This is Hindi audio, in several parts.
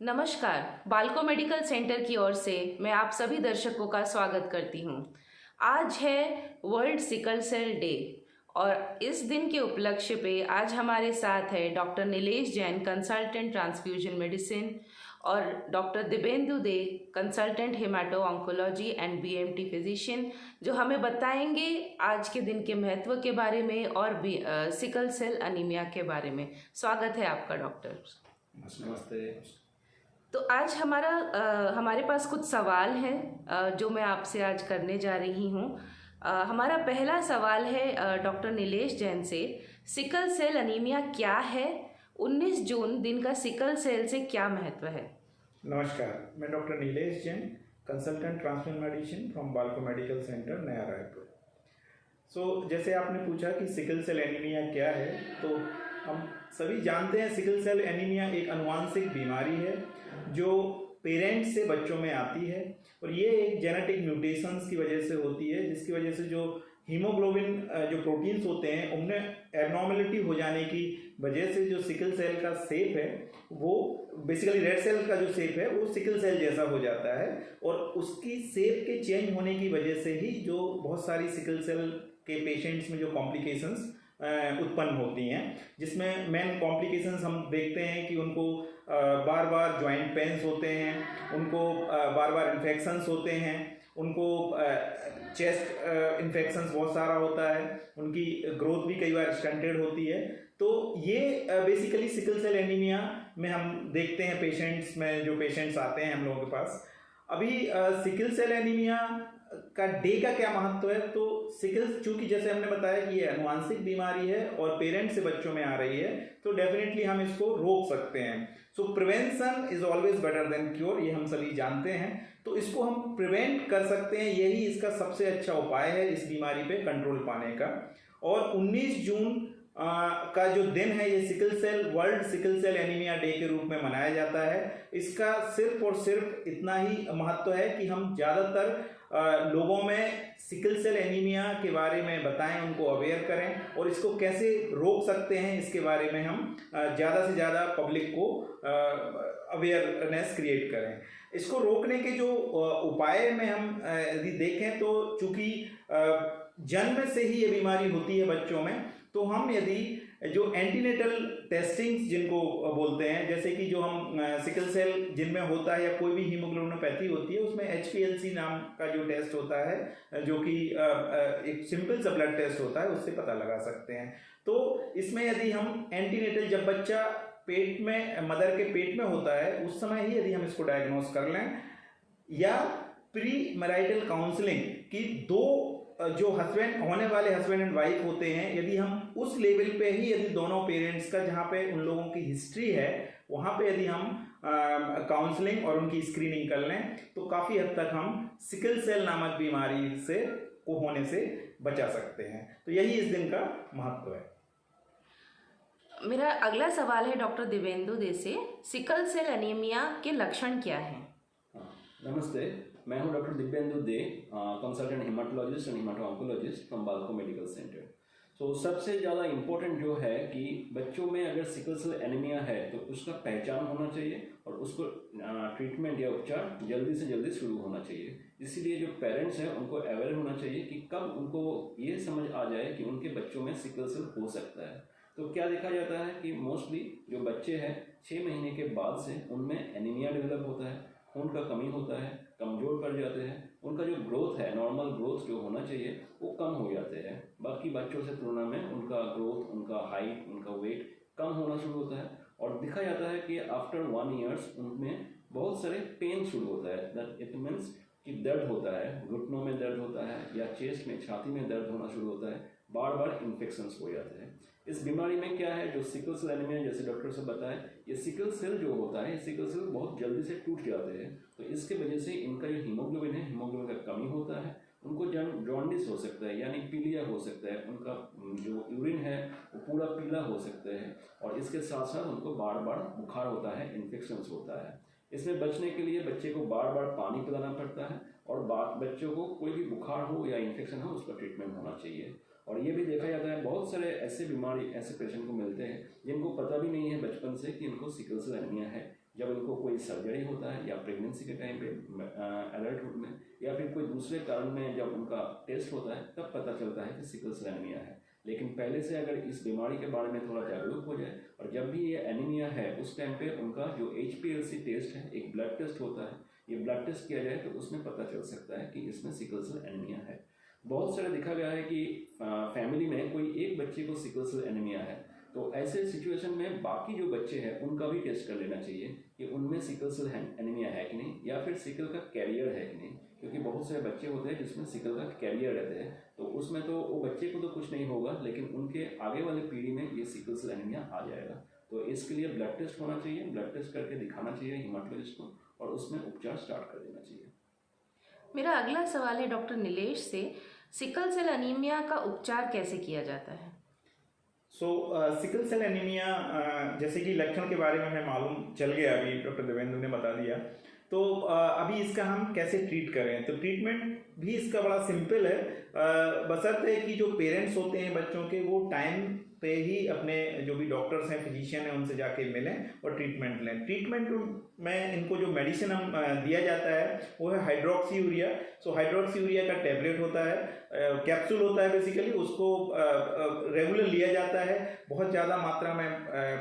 नमस्कार। बाल्को मेडिकल सेंटर की ओर से मैं आप सभी दर्शकों का स्वागत करती हूँ। आज है वर्ल्ड सिकल सेल डे और इस दिन के उपलक्ष्य पे आज हमारे साथ है doctor Nilesh Jain, consultant transfusion medicine, और doctor Divyendu De, consultant hemato oncology and BMT physician, जो हमें बताएंगे आज के दिन के महत्व के बारे में और सिकल सेल अनीमिया के बारे में। स्वागत है आपका डॉक्टर। नमस्ते। तो आज हमारे पास कुछ सवाल हैं जो मैं आपसे आज करने जा रही हूँ। हमारा पहला सवाल है डॉक्टर नीलेश जैन से, सिकल सेल अनीमिया क्या है? 19 जून दिन का सिकल सेल से क्या महत्व है? नमस्कार, मैं doctor Nilesh Jain, consultant transfusion medicine from Balco medical centre, नया रायपुर। जैसे आपने पूछा कि सिकल सेल एनीमिया क्या है, तो हम सभी जानते हैं सिकल सेल एनीमिया एक अनुवांशिक बीमारी है जो पेरेंट्स से बच्चों में आती है और ये एक जेनेटिक म्यूटेशंस की वजह से होती है, जिसकी वजह से जो हीमोग्लोबिन जो प्रोटीन्स होते हैं उनमें एबनॉर्मेलिटी हो जाने की वजह से जो सिकल सेल का शेप है वो बेसिकली रेड सेल का जो शेप है वो सिकल सेल जैसा हो जाता है और उसकी शेप के चेंज होने की वजह से ही जो बहुत सारी सिकल सेल के पेशेंट्स में जो कॉम्प्लिकेशंस उत्पन्न होती हैं, जिसमें मेन कॉम्प्लिकेशंस हम देखते हैं कि उनको बार बार जॉइंट पेन्स होते हैं, उनको बार बार इन्फेक्शंस होते हैं, उनको चेस्ट इन्फेक्शंस बहुत सारा होता है, उनकी ग्रोथ भी कई बार स्टंटेड होती है। तो ये बेसिकली सिकल सेल एनीमिया में हम देखते हैं पेशेंट्स में, जो पेशेंट्स आते हैं हम लोगों के पास। अभी सिकल सेल एनीमिया का डे का क्या महत्व है, तो सिकल चूंकि जैसे हमने बताया कि ये अनुवांशिक बीमारी है और पेरेंट्स से बच्चों में आ रही है, तो डेफिनेटली हम इसको रोक सकते हैं। सो prevention is always better than cure, ये हम सभी जानते हैं। तो इसको हम प्रिवेंट कर सकते हैं, यही इसका सबसे अच्छा उपाय है इस बीमारी पे कंट्रोल पाने का। और 19 जून का जो दिन है ये sickle cell world sickle cell anaemia day के रूप में मनाया जाता है। इसका सिर्फ और सिर्फ इतना ही महत्व है कि हम ज़्यादातर लोगों में सिकल सेल एनीमिया के बारे में बताएं, उनको अवेयर करें और इसको कैसे रोक सकते हैं इसके बारे में हम ज़्यादा से ज़्यादा पब्लिक को अवेयरनेस क्रिएट करें। इसको रोकने के जो उपाय में हम यदि देखें तो चूँकि जन्म से ही ये बीमारी होती है बच्चों में, तो हम यदि जो एंटीनेटल टेस्टिंग्स जिनको बोलते हैं, जैसे कि जो हम सिकल सेल जिनमें होता है या कोई भी हीमोग्लोबिनोपैथी होती है उसमें HPLC नाम का जो टेस्ट होता है, जो कि एक सिंपल सा ब्लड टेस्ट होता है, उससे पता लगा सकते हैं। तो इसमें यदि हम एंटीनेटल, जब बच्चा पेट में मदर के पेट में होता है उस समय ही यदि हम इसको डायग्नोस कर लें, या प्री मैरिटल काउंसलिंग की दो जो हस्बैंड होने वाले हस्बैंड एंड वाइफ होते हैं, यदि हम उस लेवल पे ही यदि दोनों पेरेंट्स का जहाँ पे उन लोगों की हिस्ट्री है वहाँ पे यदि हम काउंसलिंग और उनकी स्क्रीनिंग कर लें तो काफ़ी हद तक हम सिकल सेल नामक बीमारी से को होने से बचा सकते हैं। तो यही इस दिन का महत्व है। मेरा अगला सवाल है डॉक्टर दिव्येंदु दे से, सिकल सेल अनीमिया के लक्षण क्या हैं? नमस्ते, मैं हूं doctor Divyendu De, consultant haematologist and haemato oncologist from Balco medical centre. तो सबसे ज़्यादा इम्पोर्टेंट जो है कि बच्चों में अगर सिकल सेल एनीमिया है तो उसका पहचान होना चाहिए और उसको ट्रीटमेंट या उपचार जल्दी से जल्दी शुरू होना चाहिए। इसीलिए जो पेरेंट्स हैं उनको अवेयर होना चाहिए कि कब उनको ये समझ आ जाए कि उनके बच्चों में सिकल सेल हो सकता है। तो क्या देखा जाता है कि मोस्टली जो बच्चे हैं 6 महीने के बाद से उनमें एनीमिया डेवलप होता है, खून का कमी होता है, कमज़ोर पड़ जाते हैं, उनका जो ग्रोथ है, नॉर्मल ग्रोथ जो होना चाहिए वो कम हो जाते हैं। बाकी बच्चों से तुलना में उनका ग्रोथ, उनका हाइट, उनका वेट कम होना शुरू होता है और दिखा जाता है कि आफ्टर 1 ईयर्स उनमें बहुत सारे पेन शुरू होता है। दैट इट मीन्स कि दर्द होता है, घुटनों में दर्द होता है या चेस्ट में, छाती में दर्द होना शुरू होता है, बार बार इन्फेक्शंस हो जाते हैं। इस बीमारी में क्या है, जो सिकल सेल एनीमिया जैसे डॉक्टर से बताया, ये सिकल सेल जो होता है, सिकल सेल बहुत जल्दी से टूट जाते हैं। तो इसके वजह से इनका जो हीमोग्लोबिन है, हीमोग्लोबिन का कमी होता है, उनको जॉन्डिस हो सकता है यानी पीलिया हो सकता है, उनका जो यूरिन है वो पूरा पीला हो सकता है और इसके साथ साथ उनको बार बार बुखार होता है, इन्फेक्शंस होता है। इसमें बचने के लिए बच्चे को बार बार पानी पिलाना पड़ता है और बच्चों को कोई भी बुखार हो या इन्फेक्शन हो उसका ट्रीटमेंट होना चाहिए। और ये भी देखा जाता है बहुत सारे ऐसे बीमारी ऐसे पेशेंट को मिलते हैं जिनको पता भी नहीं है बचपन से कि इनको सिकल सेल एनीमिया है। जब इनको कोई सर्जरी होता है या प्रेगनेंसी के टाइम पे एडल्टहुड में या फिर कोई दूसरे कारण में जब उनका टेस्ट होता है तब पता चलता है कि सिकल सेल एनीमिया है। लेकिन पहले से अगर इस बीमारी के बारे में थोड़ा जागरूक हो जाए और जब भी ये एनीमिया है उस टाइम पे उनका जो HPLC टेस्ट है, एक ब्लड टेस्ट होता है, ये ब्लड टेस्ट किया जाए तो उसमें पता चल सकता है कि इसमें सिकल सेल एनीमिया है। बहुत सारे देखा गया है कि फैमिली में कोई एक बच्चे को सिकल सेल एनीमिया है तो ऐसे सिचुएशन में बाकी जो बच्चे हैं उनका भी टेस्ट कर लेना चाहिए कि उनमें सिकल सेल एनीमिया है कि नहीं या फिर सिकल का कैरियर है कि नहीं, क्योंकि बहुत सारे बच्चे होते हैं जिसमें सिकल का कैरियर रहते हैं तो उसमें तो वो बच्चे को तो कुछ नहीं होगा लेकिन उनके आगे वाली पीढ़ी में ये सिकल सेल एनीमिया आ जाएगा। तो इसके लिए ब्लड टेस्ट होना चाहिए, ब्लड टेस्ट करके दिखाना चाहिए हिमाटोलॉजिस्ट को और उसमें उपचार स्टार्ट कर देना चाहिए। मेरा अगला सवाल है डॉक्टर नीलेश से, सिकल सेल एनीमिया का उपचार कैसे किया जाता है? सिकल सेल एनीमिया जैसे कि लक्षण के बारे में हमें मालूम चल गया, अभी डॉक्टर देवेंद्र ने बता दिया। तो अभी इसका हम कैसे ट्रीट करें, तो ट्रीटमेंट भी इसका बड़ा सिंपल है, बशर्ते कि जो पेरेंट्स होते हैं बच्चों के वो टाइम पे ही अपने जो भी डॉक्टर्स हैं, फिजिशियन हैं, उनसे जाके मिलें और ट्रीटमेंट लें। ट्रीटमेंट में इनको जो मेडिसिन हम दिया जाता है वो है हाइड्रोक्सी यूरिया। हाइड्रोक्सी यूरिया का टैबलेट होता है, कैप्सूल होता है बेसिकली, उसको रेगुलर लिया जाता है। बहुत ज़्यादा मात्रा में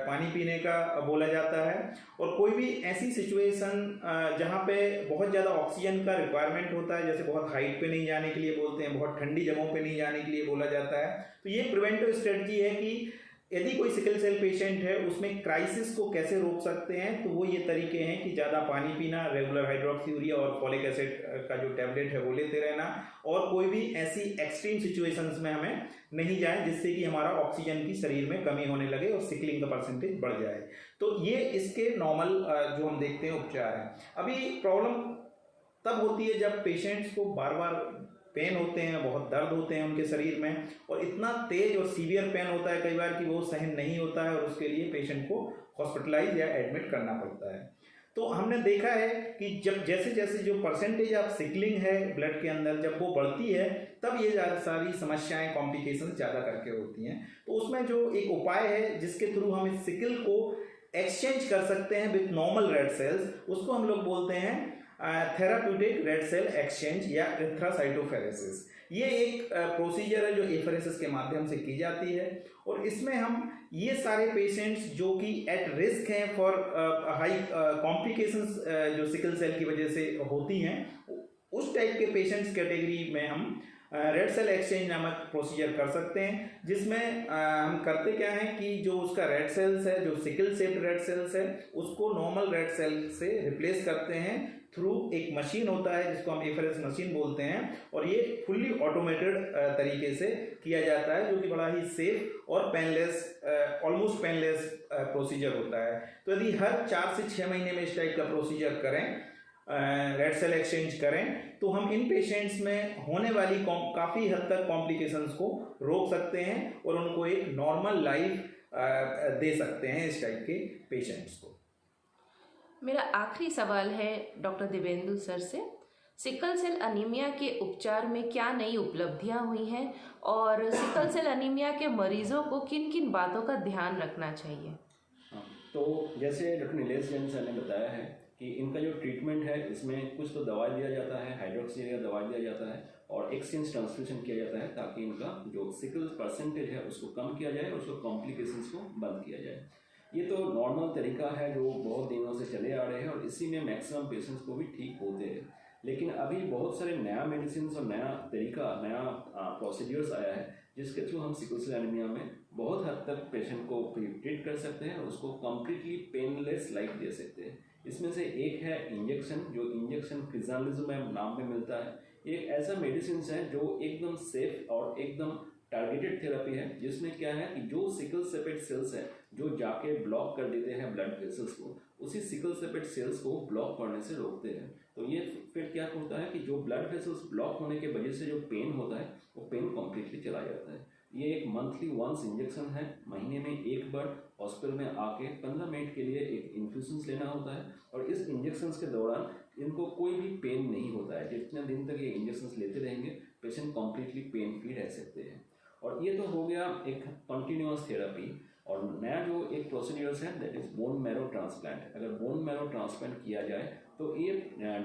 पानी पीने का बोला जाता है और कोई भी ऐसी सिचुएशन जहाँ पे बहुत ज़्यादा ऑक्सीजन का रिक्वायरमेंट होता है, जैसे बहुत हाइट पे नहीं जाने के लिए बोलते हैं, बहुत ठंडी जगहों पे नहीं जाने के लिए बोला जाता है, तो ये प्रिवेंटिव स्ट्रेटजी है कि यदि कोई सिकल सेल पेशेंट है उसमें क्राइसिस को कैसे रोक सकते हैं। तो वो ये तरीके हैं कि ज़्यादा पानी पीना, रेगुलर हाइड्रोक्सी यूरिया और फॉलिक एसिड का जो टैबलेट है वो लेते रहना और कोई भी ऐसी एक्सट्रीम सिचुएशंस में हमें नहीं जाए जिससे कि हमारा ऑक्सीजन की शरीर में कमी होने लगे और सिकलिंग का परसेंटेज बढ़ जाए। तो ये इसके नॉर्मल जो हम देखते हैं उपचार हैं। अभी प्रॉब्लम तब होती है जब पेशेंट्स को बार बार पेन होते हैं, बहुत दर्द होते हैं उनके शरीर में और इतना तेज और सीवियर पेन होता है कई बार कि वो सहन नहीं होता है और उसके लिए पेशेंट को हॉस्पिटलाइज या एडमिट करना पड़ता है। तो हमने देखा है कि जब जैसे जैसे जो परसेंटेज ऑफ सिकलिंग है ब्लड के अंदर जब वो बढ़ती है तब ये सारी समस्याएं, कॉम्प्लिकेशंस ज़्यादा करके होती हैं। तो उसमें जो एक उपाय है जिसके थ्रू हम इस सिकल को एक्सचेंज कर सकते हैं विथ नॉर्मल रेड सेल्स, उसको हम लोग बोलते हैं थेराप्यूटिक रेड सेल एक्सचेंज या एरिथ्रोसाइटोफेरेसिस। ये एक प्रोसीजर है जो एफरेसिस के माध्यम से की जाती है और इसमें हम ये सारे पेशेंट्स जो कि एट रिस्क हैं फॉर हाई कॉम्प्लिकेशंस जो सिकल सेल की वजह से होती हैं, उस टाइप के पेशेंट्स कैटेगरी में हम रेड सेल एक्सचेंज नामक प्रोसीजर कर सकते हैं, जिसमें हम करते क्या है कि जो उसका रेड सेल्स है, जो सिकल सेल रेड सेल्स है, उसको नॉर्मल रेड सेल से रिप्लेस करते हैं थ्रू एक मशीन होता है जिसको हम एफरेस मशीन बोलते हैं और ये फुल्ली ऑटोमेटेड तरीके से किया जाता है जो कि बड़ा ही सेफ और पेनलेस, ऑलमोस्ट पेनलेस प्रोसीजर होता है। तो यदि हर 4 से 6 महीने में इस टाइप का प्रोसीजर करें, रेड सेल एक्सचेंज करें, तो हम इन पेशेंट्स में होने वाली काफ़ी हद तक कॉम्प्लिकेशंस को रोक सकते हैं और उनको एक नॉर्मल लाइफ दे सकते हैं इस टाइप के पेशेंट्स को। मेरा आखिरी सवाल है डॉक्टर दिव्येंदु सर से, सिकल सेल अनीमिया के उपचार में क्या नई उपलब्धियां हुई हैं और सिकल सेल अनीमिया के मरीजों को किन किन बातों का ध्यान रखना चाहिए? तो जैसे डॉक्टर नीलेश जैन सर ने बताया है कि इनका जो ट्रीटमेंट है इसमें कुछ तो दवाई दिया जाता है, हाइड्रोक्सी यूरिया दवाई दिया जाता है और एक्सचेंज ट्रांसफ्यूजन किया जाता है ताकि इनका जो सिकल परसेंटेज है उसको कम किया जाए और उसको कॉम्प्लिकेशंस को बंद किया जाए। ये तो नॉर्मल तरीका है जो बहुत दिनों से चले आ रहे हैं और इसी में मैक्सिमम पेशेंट्स को भी ठीक होते हैं। लेकिन अभी बहुत सारे नया मेडिसिन और नया तरीका, नया प्रोसीड्यूर्स आया है जिसके थ्रू हम सिकल सेल एनीमिया में बहुत हद तक पेशेंट को ट्रीट कर सकते हैं और उसको कम्प्लीटली पेनलेस लाइफ दे सकते हैं। इसमें से एक है इंजेक्शन, जो इंजेक्शन क्रिजालिजुमैब नाम में मिलता है। एक ऐसा मेडिसिन है जो एकदम सेफ और एकदम टारगेटेड थेरेपी है जिसमें क्या है कि जो सिकल सेपेट सेल्स है जो जाके ब्लॉक कर देते हैं ब्लड वेसल्स को, उसी सिकल सेपेट सेल्स को ब्लॉक करने से रोकते हैं। तो ये फिर क्या होता है कि जो ब्लड वेसल्स ब्लॉक होने के वजह से जो पेन होता है वो पेन कम्प्लीटली चला जाता है। ये एक मंथली वंस इंजेक्शन है, महीने में एक बार हॉस्पिटल में आके 15 मिनट के लिए एक इन्फ्यूजन लेना होता है और इस इंजेक्शन के दौरान इनको कोई भी पेन नहीं होता है। जितने दिन तक ये इंजेक्शन लेते रहेंगे पेशेंट कम्प्लीटली पेन फ्री रह सकते हैं। और ये तो हो गया एक कंटिन्यूअस थेरेपी। और नया जो एक प्रोसीड्यूर्स है that is bone marrow transplant. अगर बोन मैरो ट्रांसप्लांट किया जाए तो ये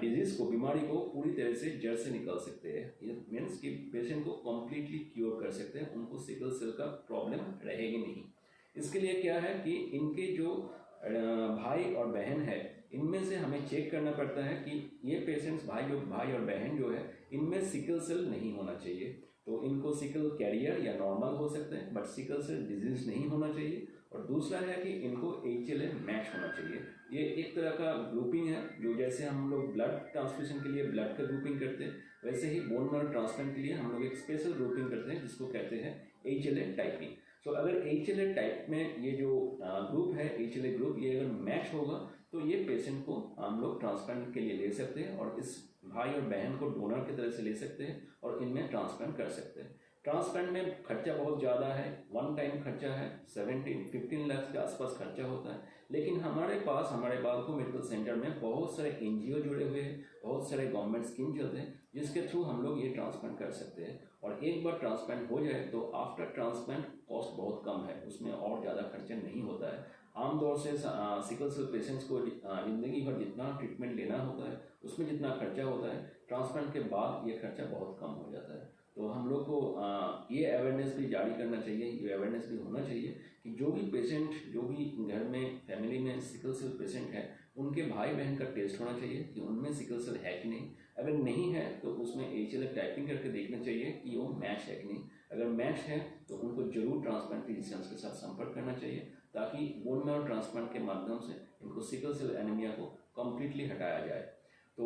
डिजीज़ को, बीमारी को पूरी तरह से जड़ से निकाल सकते हैं। ये मीन्स कि पेशेंट को कम्प्लीटली क्योर कर सकते हैं, उनको सिकल सेल का प्रॉब्लम रहेगी नहीं। इसके लिए क्या है कि इनके जो भाई और बहन है, इनमें से हमें चेक करना पड़ता है कि ये पेशेंट्स भाई और बहन जो है, इनमें सिकल सेल नहीं होना चाहिए। तो इनको सिकल कैरियर या नॉर्मल हो सकते हैं, बट सिकल सेल डिजीज नहीं होना चाहिए। और दूसरा है कि इनको HLA मैच होना चाहिए। ये एक तरह का ग्रुपिंग है, जो जैसे हम लोग ब्लड ट्रांसफ्यूजन के लिए ब्लड का ग्रुपिंग करते हैं, वैसे ही बोन मैरो ट्रांसप्लांट के लिए हम लोग एक स्पेशल ग्रुपिंग करते हैं जिसको कहते हैं HLA टाइपिंग। सो अगर HLA टाइप में ये जो ग्रुप है, HLA ग्रुप, ये अगर मैच होगा तो ये पेशेंट को हम लोग ट्रांसप्लांट के लिए ले सकते हैं और इस भाई और बहन को डोनर की तरह से ले सकते हैं और इनमें ट्रांसप्लांट कर सकते हैं। ट्रांसप्लांट में खर्चा बहुत ज़्यादा है, वन टाइम खर्चा है, 15 लाख के आसपास खर्चा होता है। लेकिन हमारे पास, हमारे बालको मेडिकल सेंटर में बहुत सारे NGO जुड़े हुए हैं, बहुत सारे गवर्नमेंट स्कीम चलते हैं जिसके थ्रू हम लोग ये ट्रांसप्लांट कर सकते हैं। और एक बार ट्रांसप्लांट हो जाए तो आफ्टर ट्रांसप्लांट कॉस्ट बहुत कम है, उसमें और ज़्यादा खर्चा नहीं होता है। आमतौर से सिकल सेल पेशेंट्स को ज़िंदगी भर जितना ट्रीटमेंट लेना होता है, उसमें जितना खर्चा होता है, ट्रांसप्लांट के बाद ये खर्चा बहुत कम हो जाता है। तो हम लोग को ये अवेयरनेस भी जारी करना चाहिए, ये अवेयरनेस भी होना चाहिए कि जो भी पेशेंट, जो भी घर में फैमिली में सिकल सेल पेशेंट है, उनके भाई बहन का टेस्ट होना चाहिए कि उनमें सिकल सेल है कि नहीं। अगर नहीं है तो उसमें HLA टाइपिंग करके देखना चाहिए कि वो मैच है कि नहीं। अगर मैच है तो उनको जरूर ट्रांसप्लांट फिजिशियंस के साथ संपर्क करना चाहिए, ताकि बोन मैरो ट्रांसप्लांट के माध्यम से इनको सिकल सेल एनीमिया को कम्प्लीटली हटाया जाए। तो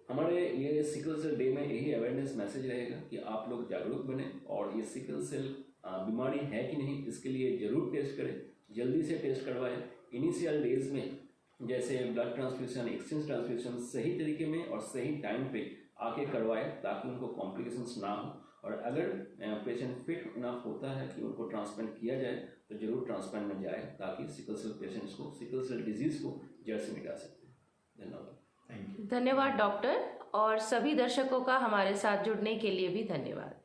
हमारे ये सिकल सेल डे में यही अवेयरनेस मैसेज रहेगा कि आप लोग जागरूक बने और ये सिकल सेल बीमारी है कि नहीं इसके लिए ज़रूर टेस्ट करें, जल्दी से टेस्ट करवाएं। इनिशियल डेज में जैसे ब्लड ट्रांसफ्यूजन, एक्सचेंज ट्रांसफ्यूजन सही तरीके में और सही टाइम पे आके करवाएं ताकि उनको कॉम्प्लिकेशंस ना हो। और अगर पेशेंट फिट इनफ होता है कि उनको ट्रांसप्लांट किया जाए तो जरूर ट्रांसप्लांट में जाए, ताकि सिकल सेल पेशेंट्स को, सिकल सेल डिजीज़ को जड़ से मिटा सकते हैं। धन्यवाद। Thank you. धन्यवाद डॉक्टर, और सभी दर्शकों का हमारे साथ जुड़ने के लिए भी धन्यवाद।